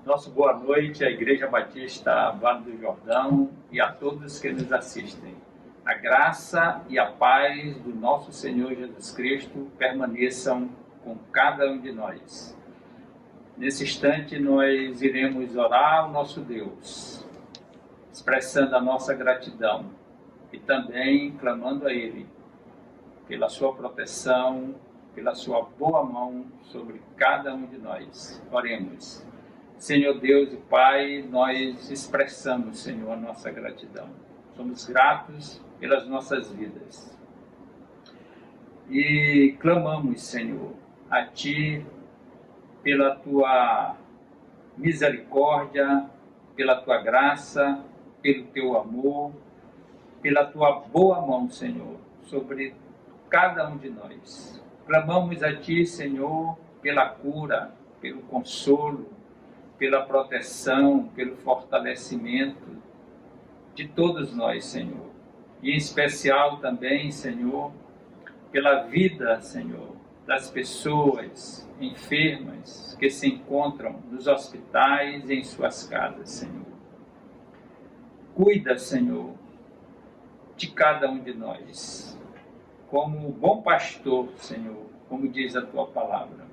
Nosso boa noite à Igreja Batista Vale do Jordão e a todos que nos assistem. A graça e a paz do nosso Senhor Jesus Cristo permaneçam com cada um de nós. Nesse instante nós iremos orar ao nosso Deus, expressando a nossa gratidão e também clamando a Ele pela sua proteção, pela sua boa mão sobre cada um de nós. Oremos. Senhor Deus e Pai, nós expressamos, Senhor, a nossa gratidão. Somos gratos pelas nossas vidas. E clamamos, Senhor, a Ti pela Tua misericórdia, pela Tua graça, pelo Teu amor, pela Tua boa mão, Senhor, sobre cada um de nós. Clamamos a Ti, Senhor, pela cura, pelo consolo, pela proteção, pelo fortalecimento de todos nós, Senhor. E em especial também, Senhor, pela vida, Senhor, das pessoas enfermas que se encontram nos hospitais e em suas casas, Senhor. Cuida, Senhor, de cada um de nós, como bom pastor, Senhor, como diz a Tua palavra.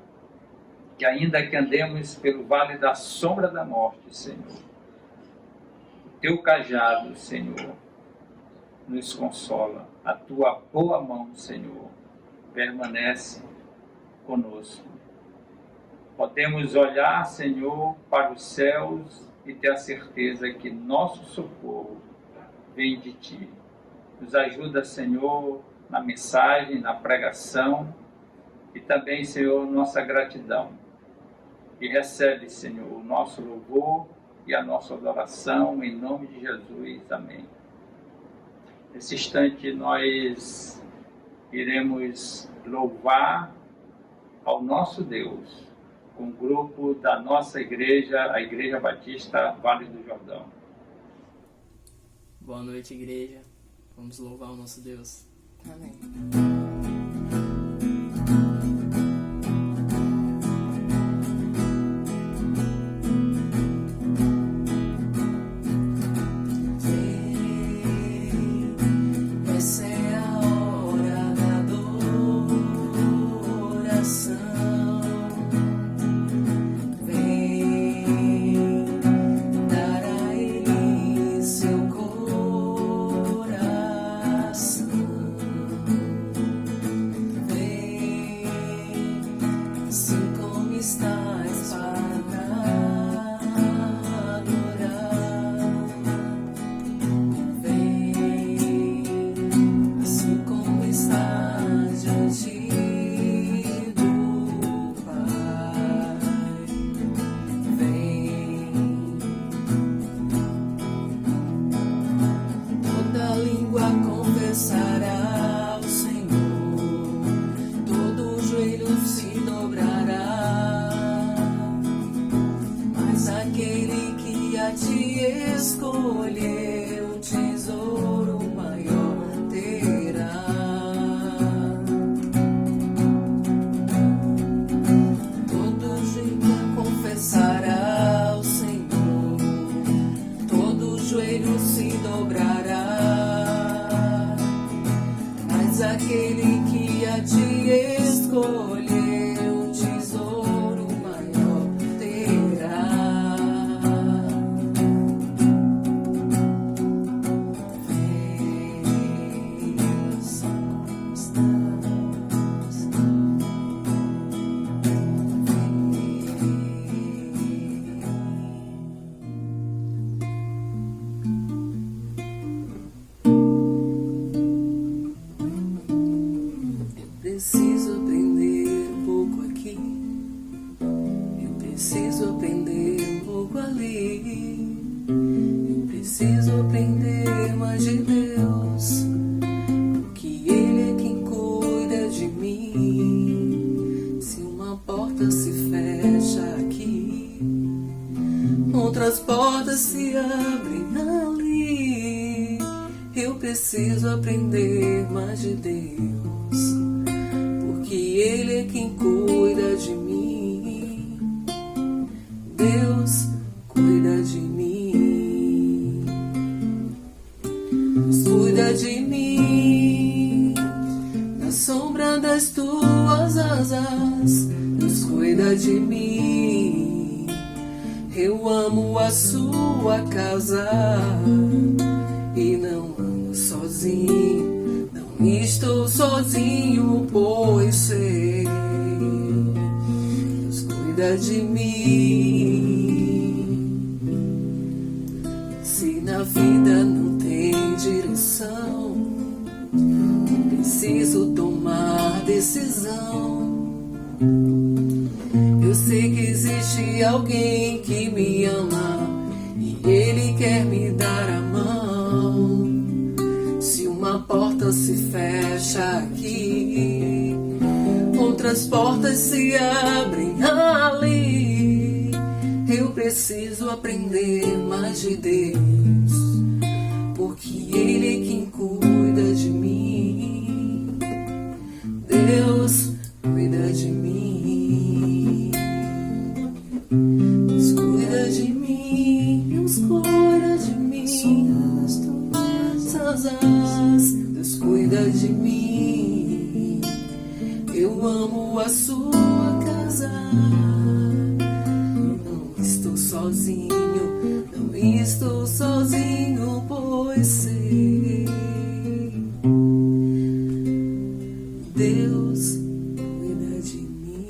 Que ainda que andemos pelo vale da sombra da morte, Senhor, o Teu cajado, Senhor, nos consola. A Tua boa mão, Senhor, permanece conosco. Podemos olhar, Senhor, para os céus e ter a certeza que nosso socorro vem de Ti. Nos ajuda, Senhor, na mensagem, na pregação e também, Senhor, nossa gratidão. E recebe, Senhor, o nosso louvor e a nossa adoração, em nome de Jesus. Amém. Nesse instante, nós iremos louvar ao nosso Deus com o grupo da nossa igreja, a Igreja Batista Vale do Jordão. Boa noite, igreja. Vamos louvar o nosso Deus. Amém. Aquele que a Ti escolheu, tesouro maior terá. Preciso aprender um pouco aqui, eu preciso aprender um pouco ali, eu preciso aprender mais de Deus, porque Ele é quem cuida de mim. Se uma porta se fecha aqui, outras portas se abrem ali. Eu preciso aprender mais de Deus, Ele é quem cuida de mim. Deus de mim. Eu amo a sua casa e não ando sozinho, não estou sozinho, pois sei, Deus cuida de mim. Se na vida não tem direção, preciso tomar decisão. Eu sei que existe alguém que me ama e ele quer me dar a mão. Se uma porta se fecha aqui, outras portas se abrem ali. Eu preciso aprender mais de Deus, porque Ele é quem cuida de mim. Deus cuida de mim. Deus cuida de mim. Deus cuida de mim. Deus cuida de mim. Eu amo a sua casa. Não estou sozinho, não estou sozinho, pois sei, Deus cuida de mim.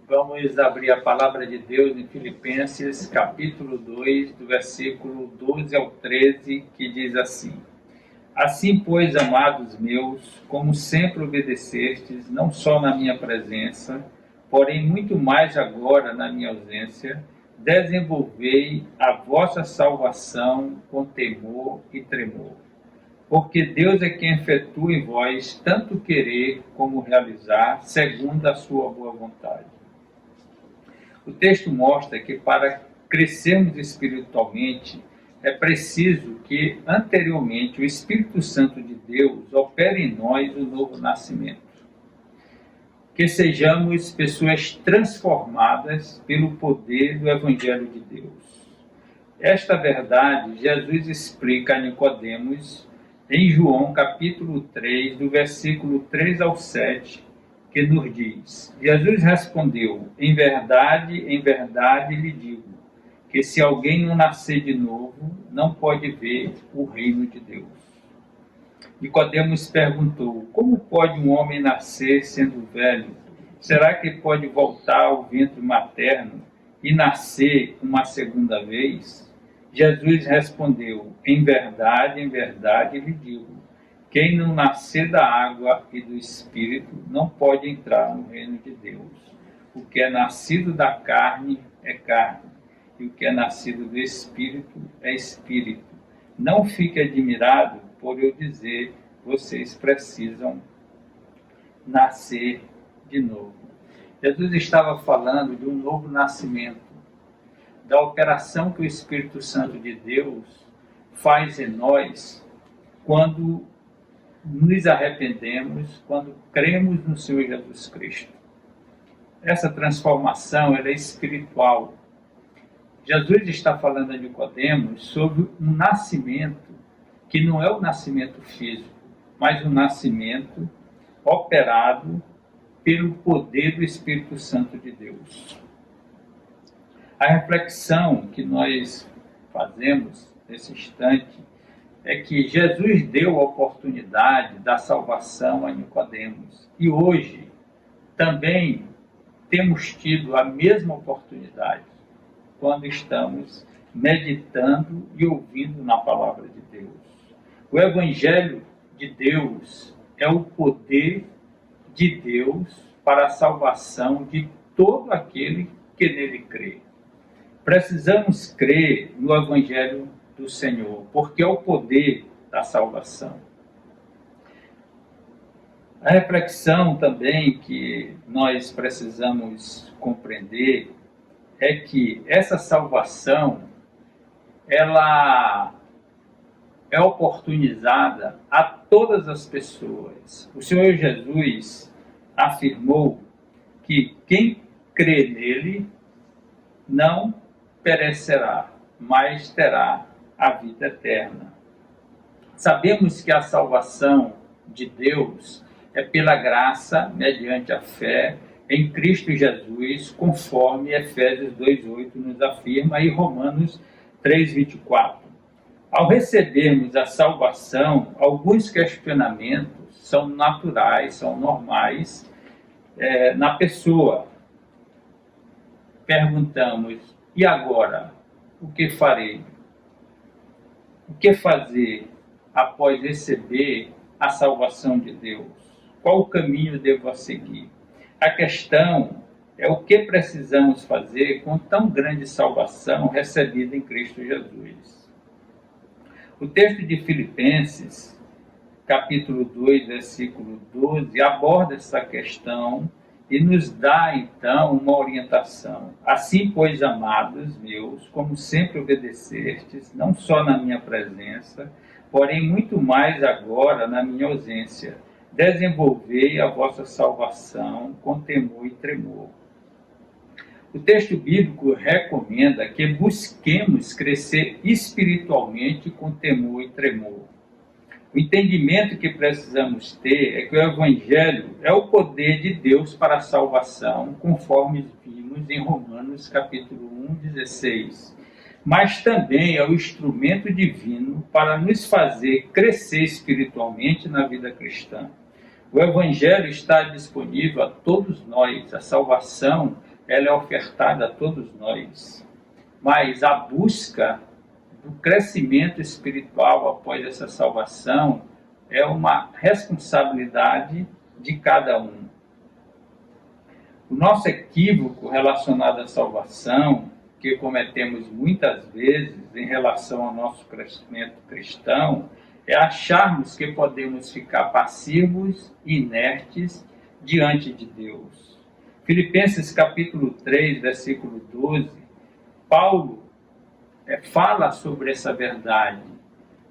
Vamos abrir a palavra de Deus em Filipenses, capítulo 2, do versículo 12 ao 13, que diz assim: Assim, pois, amados meus, como sempre obedecestes, não só na minha presença, porém muito mais agora na minha ausência, desenvolvei a vossa salvação com temor e tremor. Porque Deus é quem efetua em vós tanto querer como realizar, segundo a sua boa vontade. O texto mostra que para crescermos espiritualmente, é preciso que, anteriormente, o Espírito Santo de Deus opere em nós o novo nascimento. Que sejamos pessoas transformadas pelo poder do Evangelho de Deus. Esta verdade, Jesus explica a Nicodemos em João capítulo 3, do versículo 3 ao 7, que nos diz: Jesus respondeu, em verdade lhe digo, que se alguém não nascer de novo, não pode ver o reino de Deus. Nicodemos perguntou: como pode um homem nascer sendo velho? Será que pode voltar ao ventre materno e nascer uma segunda vez? Jesus respondeu: em verdade lhe digo, quem não nascer da água e do Espírito não pode entrar no reino de Deus. O que é nascido da carne é carne, e o que é nascido do Espírito é Espírito. Não fique admirado por eu dizer, vocês precisam nascer de novo. Jesus estava falando de um novo nascimento, da operação que o Espírito Santo de Deus faz em nós quando nos arrependemos, quando cremos no Senhor Jesus Cristo. Essa transformação ela é espiritual. Jesus está falando a Nicodemos sobre um nascimento que não é o nascimento físico, mas o nascimento operado pelo poder do Espírito Santo de Deus. A reflexão que nós fazemos nesse instante é que Jesus deu a oportunidade da salvação a Nicodemos. E hoje também temos tido a mesma oportunidade quando estamos meditando e ouvindo na palavra de Deus. O Evangelho de Deus é o poder de Deus para a salvação de todo aquele que nele crê. Precisamos crer no Evangelho do Senhor, porque é o poder da salvação. A reflexão também que nós precisamos compreender é que essa salvação, ela é oportunizada a todas as pessoas. O Senhor Jesus afirmou que quem crê nele não perecerá, mas terá a vida eterna. Sabemos que a salvação de Deus é pela graça, mediante a fé, em Cristo Jesus, conforme Efésios 2,8 nos afirma e Romanos 3,24. Ao recebermos a salvação, alguns questionamentos são naturais, são normais na pessoa. Perguntamos, e agora? O que farei? O que fazer após receber a salvação de Deus? Qual o caminho devo seguir? A questão é o que precisamos fazer com tão grande salvação recebida em Cristo Jesus. O texto de Filipenses, capítulo 2, versículo 12, aborda essa questão e nos dá, então, uma orientação. Assim, pois, amados meus, como sempre obedecestes, não só na minha presença, porém muito mais agora na minha ausência, desenvolvei a vossa salvação com temor e tremor. O texto bíblico recomenda que busquemos crescer espiritualmente com temor e tremor. O entendimento que precisamos ter é que o Evangelho é o poder de Deus para a salvação, conforme vimos em Romanos capítulo 1:16. Mas também é o instrumento divino para nos fazer crescer espiritualmente na vida cristã. O Evangelho está disponível a todos nós, a salvação ela é ofertada a todos nós. Mas a busca do crescimento espiritual após essa salvação é uma responsabilidade de cada um. O nosso equívoco relacionado à salvação, que cometemos muitas vezes em relação ao nosso crescimento cristão, é acharmos que podemos ficar passivos e inertes diante de Deus. Filipenses capítulo 3, versículo 12, Paulo fala sobre essa verdade.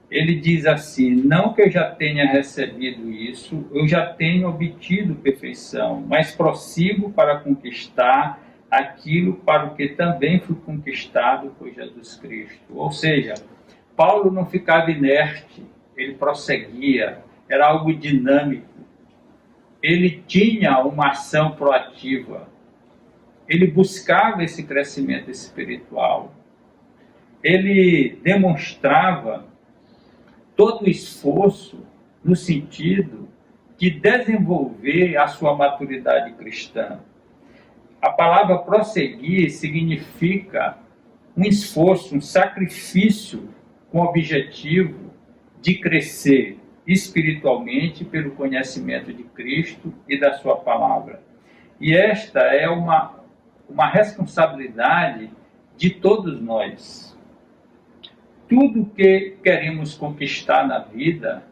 Ele diz assim, não que eu já tenha recebido isso, eu já tenho obtido perfeição, mas prossigo para conquistar aquilo para o que também fui conquistado por Jesus Cristo. Ou seja, Paulo não ficava inerte, ele prosseguia, era algo dinâmico. Ele tinha uma ação proativa, ele buscava esse crescimento espiritual, ele demonstrava todo o esforço no sentido de desenvolver a sua maturidade cristã. A palavra prosseguir significa um esforço, um sacrifício com o objetivo de crescer espiritualmente pelo conhecimento de Cristo e da sua palavra. E esta é uma responsabilidade de todos nós. Tudo que queremos conquistar na vida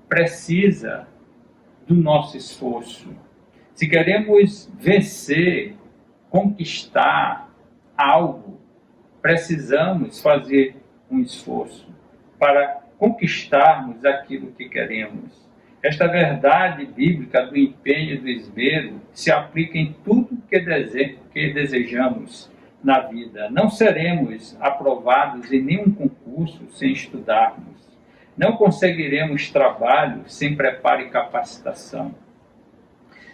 precisa do nosso esforço. Se queremos vencer, conquistar algo, precisamos fazer um esforço para conquistarmos aquilo que queremos. Esta verdade bíblica do empenho e do esmero se aplica em tudo que desejamos na vida. Não seremos aprovados em nenhum concurso sem estudarmos. Não conseguiremos trabalho sem preparo e capacitação.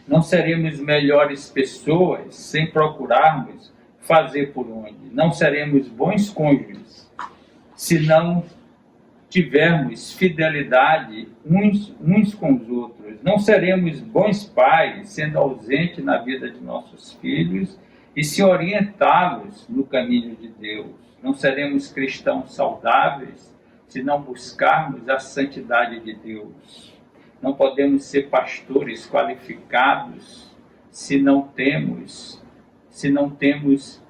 Não seremos melhores pessoas sem procurarmos fazer por onde. Não seremos bons cônjuges se não tivermos fidelidade uns com os outros. Não seremos bons pais sendo ausentes na vida de nossos filhos e se orientá-los no caminho de Deus. Não seremos cristãos saudáveis se não buscarmos a santidade de Deus. Não podemos ser pastores qualificados se não temos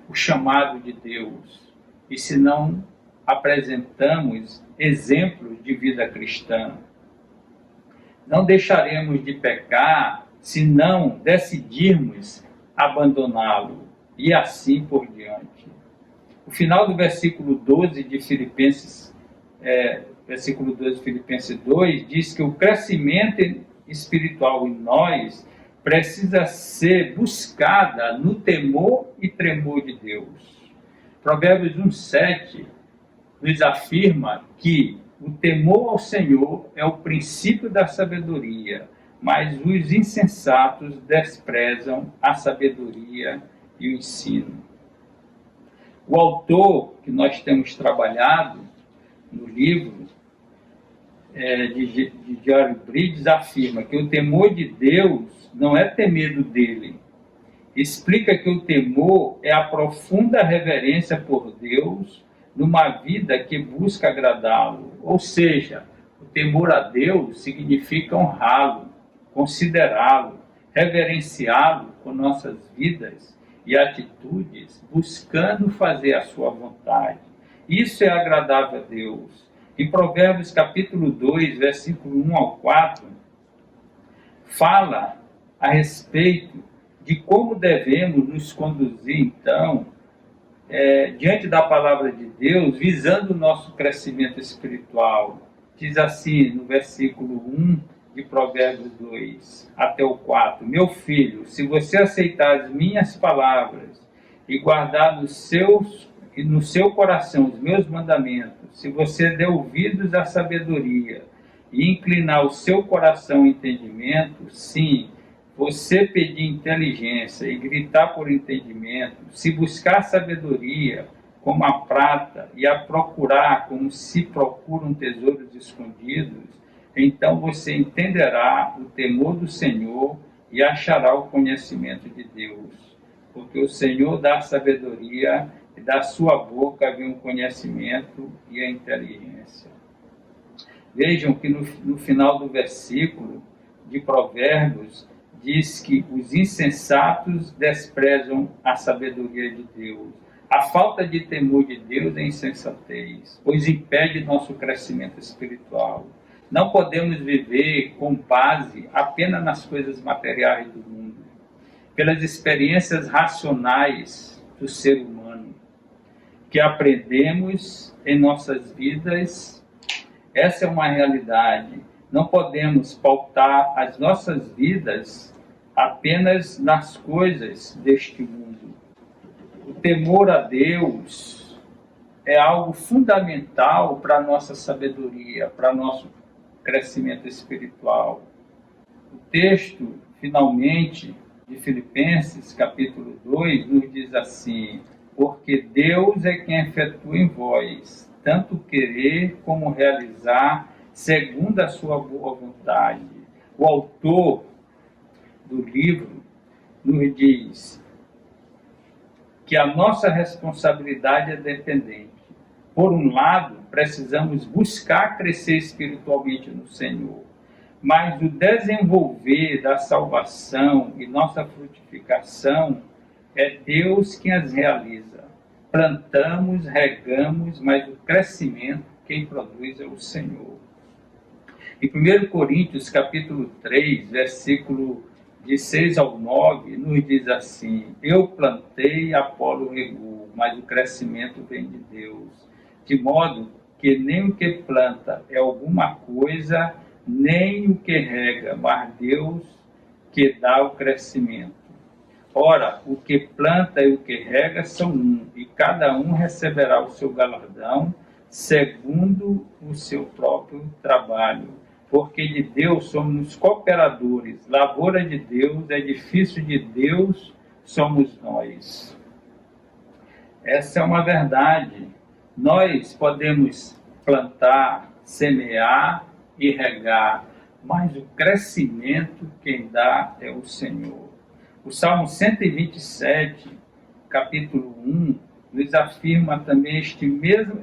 o chamado de Deus e se não apresentamos exemplos de vida cristã. Não deixaremos de pecar se não decidirmos abandoná-lo e assim por diante. O final do versículo 12 de Filipenses, versículo 12 de Filipenses 2, diz que o crescimento espiritual em nós precisa ser buscada no temor e tremor de Deus. Provérbios 1:7 nos afirma que o temor ao Senhor é o princípio da sabedoria, mas os insensatos desprezam a sabedoria e o ensino. O autor que nós temos trabalhado no livro de Jerry Bridges afirma que o temor de Deus não é ter medo dele. Explica que o temor é a profunda reverência por Deus numa vida que busca agradá-lo. Ou seja, o temor a Deus significa honrá-lo, considerá-lo, reverenciá-lo com nossas vidas e atitudes, buscando fazer a sua vontade. Isso é agradável a Deus. Em Provérbios capítulo 2, versículo 1 ao 4, fala a respeito de como devemos nos conduzir, então, diante da palavra de Deus, visando o nosso crescimento espiritual. Diz assim, no versículo 1 de Provérbios 2 até o 4, meu filho, se você aceitar as minhas palavras e guardar no seu coração os meus mandamentos, se você der ouvidos à sabedoria e inclinar o seu coração ao entendimento, sim, você pedir inteligência e gritar por entendimento, se buscar sabedoria como a prata e a procurar como se procuram tesouros escondidos, então você entenderá o temor do Senhor e achará o conhecimento de Deus. Porque o Senhor dá sabedoria e da sua boca vem o conhecimento e a inteligência. Vejam que no final do versículo de Provérbios, diz que os insensatos desprezam a sabedoria de Deus. A falta de temor de Deus é insensatez, pois impede nosso crescimento espiritual. Não podemos viver com base apenas nas coisas materiais do mundo, pelas experiências racionais do ser humano, que aprendemos em nossas vidas. Essa é uma realidade. Não podemos pautar as nossas vidas apenas nas coisas deste mundo. O temor a Deus é algo fundamental para a nossa sabedoria, para nosso crescimento espiritual. O texto, finalmente, de Filipenses, capítulo 2, nos diz assim, porque Deus é quem efetua em vós, tanto querer como realizar, segundo a sua boa vontade. O autor do livro nos diz que a nossa responsabilidade é dependente. Por um lado, precisamos buscar crescer espiritualmente no Senhor, mas o desenvolver da salvação e nossa frutificação é Deus quem as realiza. Plantamos, regamos, mas o crescimento quem produz é o Senhor. Em 1 Coríntios, capítulo 3, versículo de 6 ao 9, nos diz assim, eu plantei, Apolo regou, mas o crescimento vem de Deus. De modo que nem o que planta é alguma coisa, nem o que rega, mas Deus que dá o crescimento. Ora, o que planta e o que rega são um, e cada um receberá o seu galardão, segundo o seu próprio trabalho. Porque de Deus somos cooperadores, lavoura de Deus, edifício de Deus somos nós. Essa é uma verdade. Nós podemos plantar, semear e regar, mas o crescimento quem dá é o Senhor. O Salmo 127, capítulo 1, nos afirma também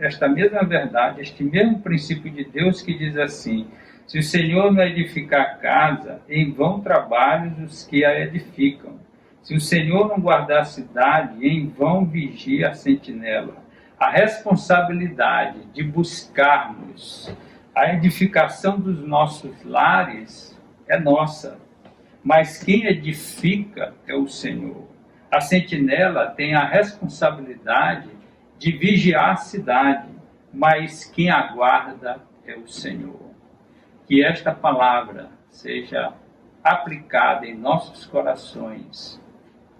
esta mesma verdade, este mesmo princípio de Deus que diz assim, se o Senhor não edificar a casa, em vão trabalhos os que a edificam. Se o Senhor não guardar a cidade, em vão vigia a sentinela. A responsabilidade de buscarmos a edificação dos nossos lares é nossa, mas quem edifica é o Senhor. A sentinela tem a responsabilidade de vigiar a cidade, mas quem aguarda é o Senhor. Que esta palavra seja aplicada em nossos corações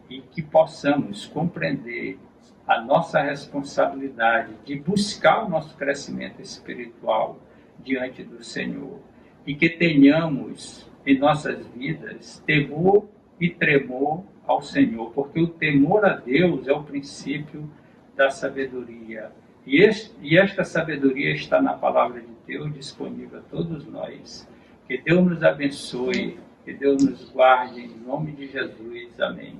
e que possamos compreender a nossa responsabilidade de buscar o nosso crescimento espiritual, diante do Senhor. E que tenhamos em nossas vidas temor e tremor ao Senhor, porque o temor a Deus é o princípio da sabedoria. E esta sabedoria está na palavra de Deus, disponível a todos nós. Que Deus nos abençoe, que Deus nos guarde, em nome de Jesus. Amém.